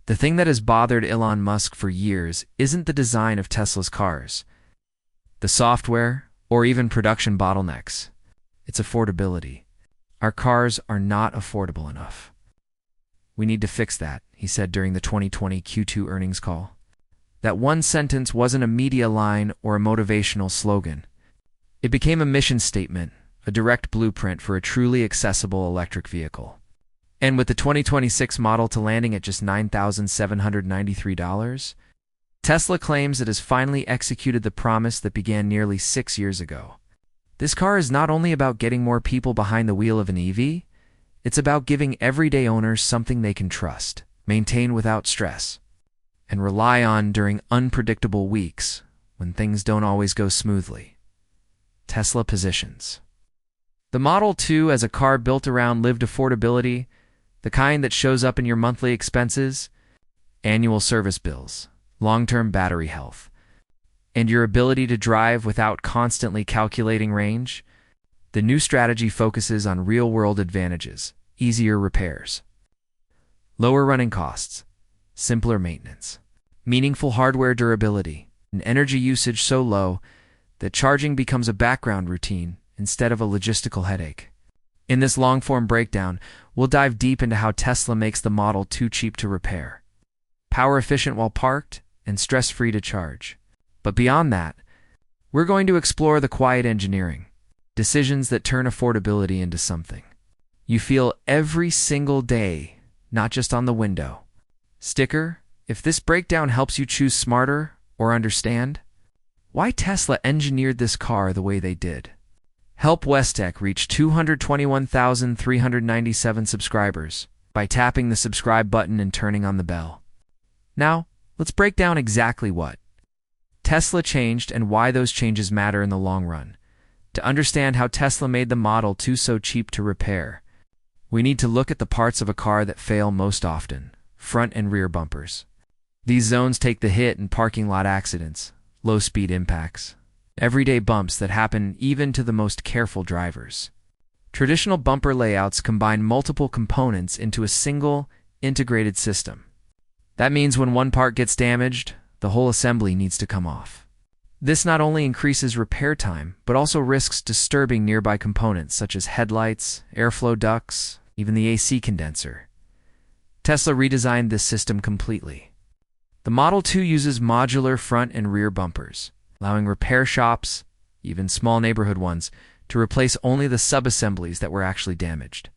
The thing that has bothered Elon Musk for years isn't the design of Tesla's cars, the software, or even production bottlenecks. It's affordability. Our cars are not affordable enough. We need to fix that, he said during the 2020 Q2 earnings call. That one sentence wasn't a media line or a motivational slogan. It became a mission statement, a direct blueprint for a truly accessible electric vehicle. And with the 2026 model to landing at just $9,793, Tesla claims it has finally executed the promise that began nearly 6 years ago. This car is not only about getting more people behind the wheel of an EV, it's about giving everyday owners something they can trust, maintain without stress, and rely on during unpredictable weeks when things don't always go smoothly. Tesla positions the Model 2 as a car built around lived affordability, the kind that shows up in your monthly expenses, annual service bills, long-term battery health, and your ability to drive without constantly calculating range. The new strategy focuses on real-world advantages, easier repairs, lower running costs, simpler maintenance, meaningful hardware durability, and energy usage so low that charging becomes a background routine instead of a logistical headache. In this long-form breakdown, we'll dive deep into how Tesla makes the Model 2 cheap to repair, power-efficient while parked, and stress-free to charge. But beyond that, we're going to explore the quiet engineering, decisions that turn affordability into something you feel every single day, not just on the window sticker. If this breakdown helps you choose smarter or understand why Tesla engineered this car the way they did. Help Westech reach 221,397 subscribers by tapping the subscribe button and turning on the bell. Now, let's break down exactly what Tesla changed and why those changes matter in the long run. To understand how Tesla made the Model 2 so cheap to repair, we need to look at the parts of a car that fail most often: front and rear bumpers. These zones take the hit in parking lot accidents, low-speed impacts, everyday bumps that happen even to the most careful drivers. Traditional bumper layouts combine multiple components into a single, integrated system. That means when one part gets damaged, the whole assembly needs to come off. This not only increases repair time, but also risks disturbing nearby components such as headlights, airflow ducts, even the AC condenser. Tesla redesigned this system completely. The Model 2 uses modular front and rear bumpers, allowing repair shops, even small neighborhood ones, to replace only the sub-assemblies that were actually damaged.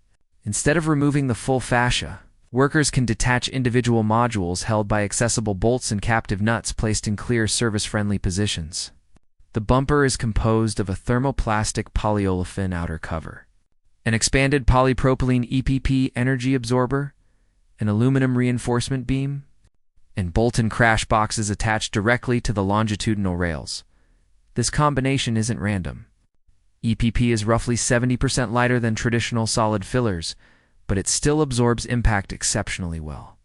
Instead of removing the full fascia, workers can detach individual modules held by accessible bolts and captive nuts placed in clear, service-friendly positions. The bumper is composed of a thermoplastic polyolefin outer cover, an expanded polypropylene EPP energy absorber, an aluminum reinforcement beam, and bolt-in crash boxes attached directly to the longitudinal rails. This combination isn't random. EPP is roughly 70% lighter than traditional solid fillers, but it still absorbs impact exceptionally well.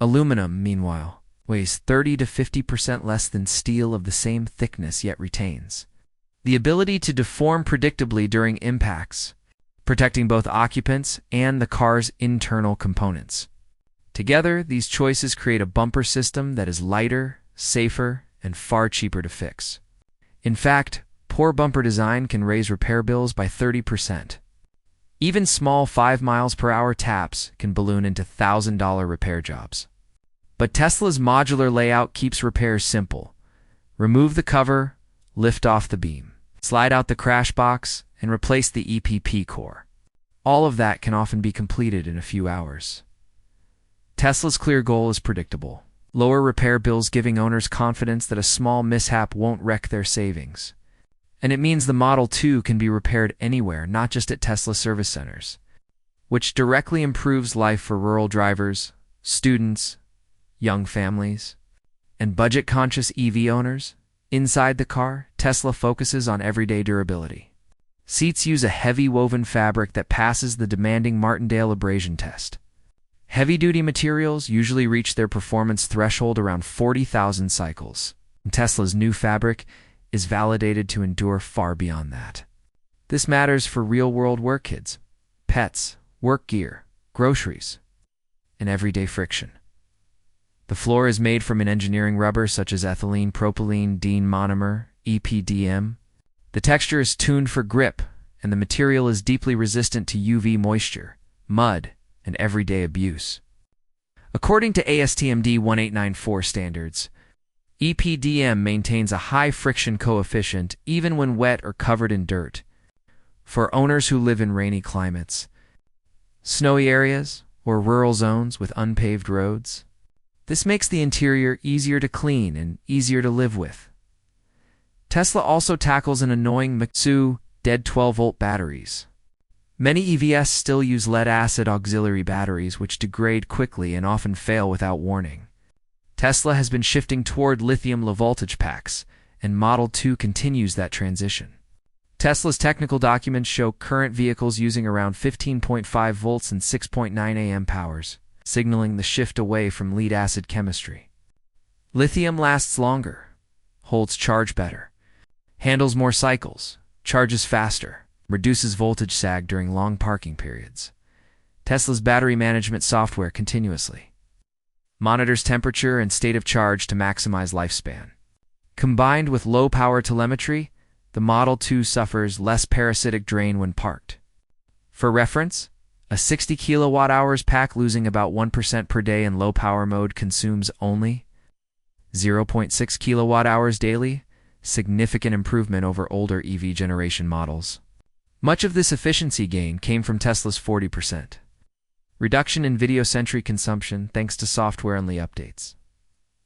Aluminum, meanwhile, weighs 30 to 50% less than steel of the same thickness yet retains the ability to deform predictably during impacts, protecting both occupants and the car's internal components. Together, these choices create a bumper system that is lighter, safer, and far cheaper to fix. In fact, poor bumper design can raise repair bills by 30%. Even small 5 miles per hour taps can balloon into $1,000 repair jobs. But Tesla's modular layout keeps repairs simple. Remove the cover, lift off the beam, slide out the crash box, and replace the EPP core. All of that can often be completed in a few hours. Tesla's clear goal is predictable: lower repair bills, giving owners confidence that a small mishap won't wreck their savings. And it means the Model 2 can be repaired anywhere, not just at Tesla service centers, which directly improves life for rural drivers, students, young families, and budget-conscious EV owners. Inside the car, Tesla focuses on everyday durability. Seats use a heavy woven fabric that passes the demanding Martindale abrasion test. Heavy-duty materials usually reach their performance threshold around 40,000 cycles, and Tesla's new fabric is validated to endure far beyond that. This matters for real-world work kids, pets, work gear, groceries, and everyday friction. The floor is made from an engineering rubber such as ethylene propylene diene monomer, EPDM. The texture is tuned for grip, and the material is deeply resistant to UV moisture, mud, and everyday abuse. According to ASTM D1894 standards, EPDM maintains a high friction coefficient even when wet or covered in dirt. For owners who live in rainy climates, snowy areas, or rural zones with unpaved roads, this makes the interior easier to clean and easier to live with. Tesla also tackles an annoying Mtsu dead 12-volt batteries. Many EVs still use lead-acid auxiliary batteries which degrade quickly and often fail without warning. Tesla has been shifting toward lithium low-voltage packs, and Model 2 continues that transition. Tesla's technical documents show current vehicles using around 15.5 volts and 6.9 amp hours, signaling the shift away from lead-acid chemistry. Lithium lasts longer, holds charge better, handles more cycles, charges faster, reduces voltage sag during long parking periods. Tesla's battery management software continuously monitors temperature and state of charge to maximize lifespan. Combined with low-power telemetry, the Model 2 suffers less parasitic drain when parked. For reference, a 60 kilowatt-hours pack losing about 1% per day in low-power mode consumes only 0.6 kilowatt-hours daily, significant improvement over older EV generation models. Much of this efficiency gain came from Tesla's 40% reduction in video-centric consumption thanks to software-only updates.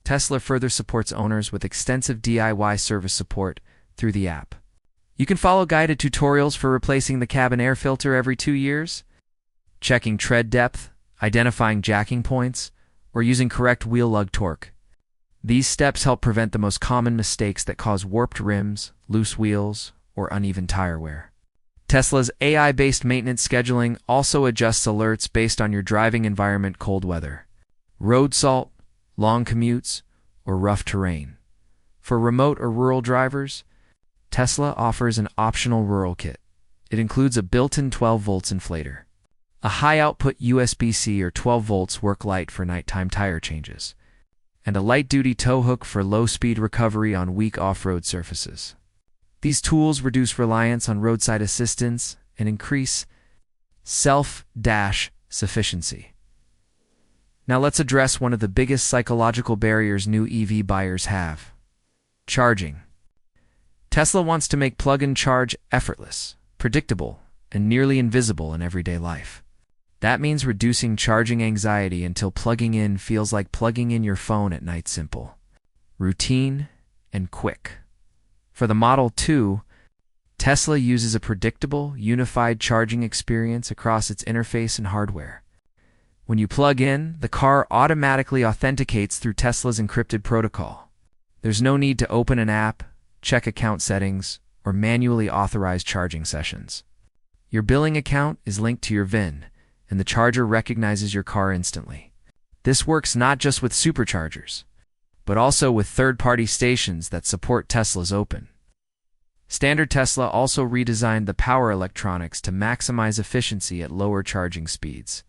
Tesla further supports owners with extensive DIY service support through the app. You can follow guided tutorials for replacing the cabin air filter every 2 years, checking tread depth, identifying jacking points, or using correct wheel lug torque. These steps help prevent the most common mistakes that cause warped rims, loose wheels, or uneven tire wear. Tesla's AI-based maintenance scheduling also adjusts alerts based on your driving environment, cold weather, road salt, long commutes, or rough terrain. For remote or rural drivers, Tesla offers an optional rural kit. It includes a built-in 12 volts inflator, a high-output USB-C or 12 volts work light for nighttime tire changes, and a light-duty tow hook for low-speed recovery on weak off-road surfaces. These tools reduce reliance on roadside assistance and increase self-sufficiency. Now let's address one of the biggest psychological barriers new EV buyers have: charging. Tesla wants to make plug-in charge effortless, predictable, and nearly invisible in everyday life. That means reducing charging anxiety until plugging in feels like plugging in your phone at night. Simple, routine, and quick. For the Model 2, Tesla uses a predictable, unified charging experience across its interface and hardware. When you plug in, the car automatically authenticates through Tesla's encrypted protocol. There's no need to open an app, check account settings, or manually authorize charging sessions. Your billing account is linked to your VIN, and the charger recognizes your car instantly. This works not just with superchargers, but also with third-party stations that support Tesla's Open. Standard Tesla also redesigned the power electronics to maximize efficiency at lower charging speeds.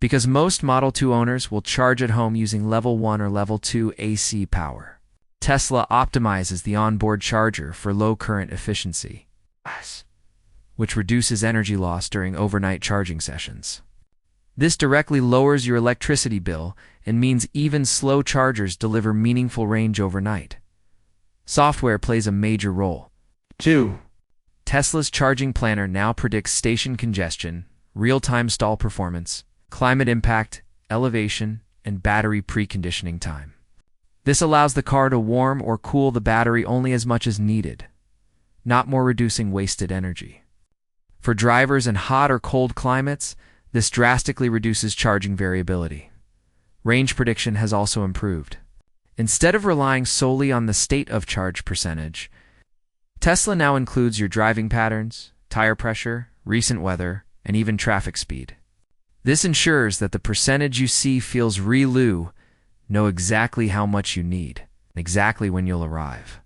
Because most Model 2 owners will charge at home using Level 1 or Level 2 AC power, Tesla optimizes the onboard charger for low current efficiency, which reduces energy loss during overnight charging sessions. This directly lowers your electricity bill and means even slow chargers deliver meaningful range overnight. Software plays a major role. 2. Tesla's charging planner now predicts station congestion, real-time stall performance, climate impact, elevation, and battery preconditioning time. This allows the car to warm or cool the battery only as much as needed, not more, reducing wasted energy. For drivers in hot or cold climates, this drastically reduces charging variability. Range prediction has also improved. Instead of relying solely on the state of charge percentage, Tesla now includes your driving patterns, tire pressure, recent weather, and even traffic speed. This ensures that the percentage you see feels real, know exactly how much you need, and exactly when you'll arrive.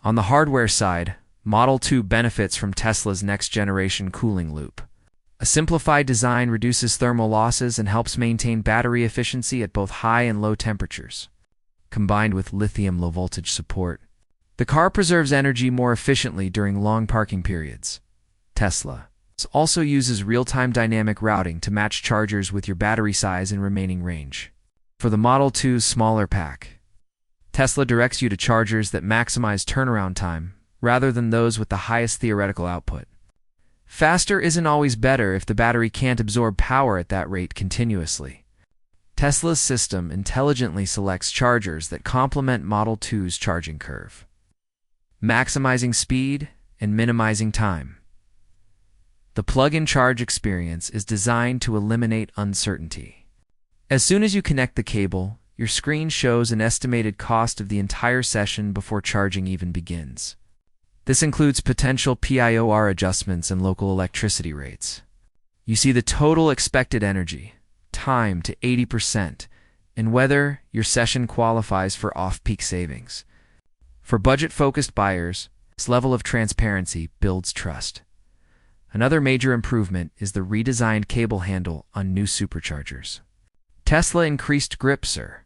On the hardware side, Model 2 benefits from Tesla's next-generation cooling loop. A simplified design reduces thermal losses and helps maintain battery efficiency at both high and low temperatures. Combined with lithium low-voltage support, the car preserves energy more efficiently during long parking periods. Tesla also uses real-time dynamic routing to match chargers with your battery size and remaining range. For the Model 2's smaller pack, Tesla directs you to chargers that maximize turnaround time rather than those with the highest theoretical output. Faster isn't always better if the battery can't absorb power at that rate continuously. Tesla's system intelligently selects chargers that complement Model 2's charging curve, maximizing speed and minimizing time. The plug-in charge experience is designed to eliminate uncertainty. As soon as you connect the cable, your screen shows an estimated cost of the entire session before charging even begins. This includes potential PIOR adjustments and local electricity rates. You see the total expected energy, time to 80%, and whether your session qualifies for off-peak savings. For budget-focused buyers, this level of transparency builds trust. Another major improvement is the redesigned cable handle on new superchargers. Tesla increased grip, sir.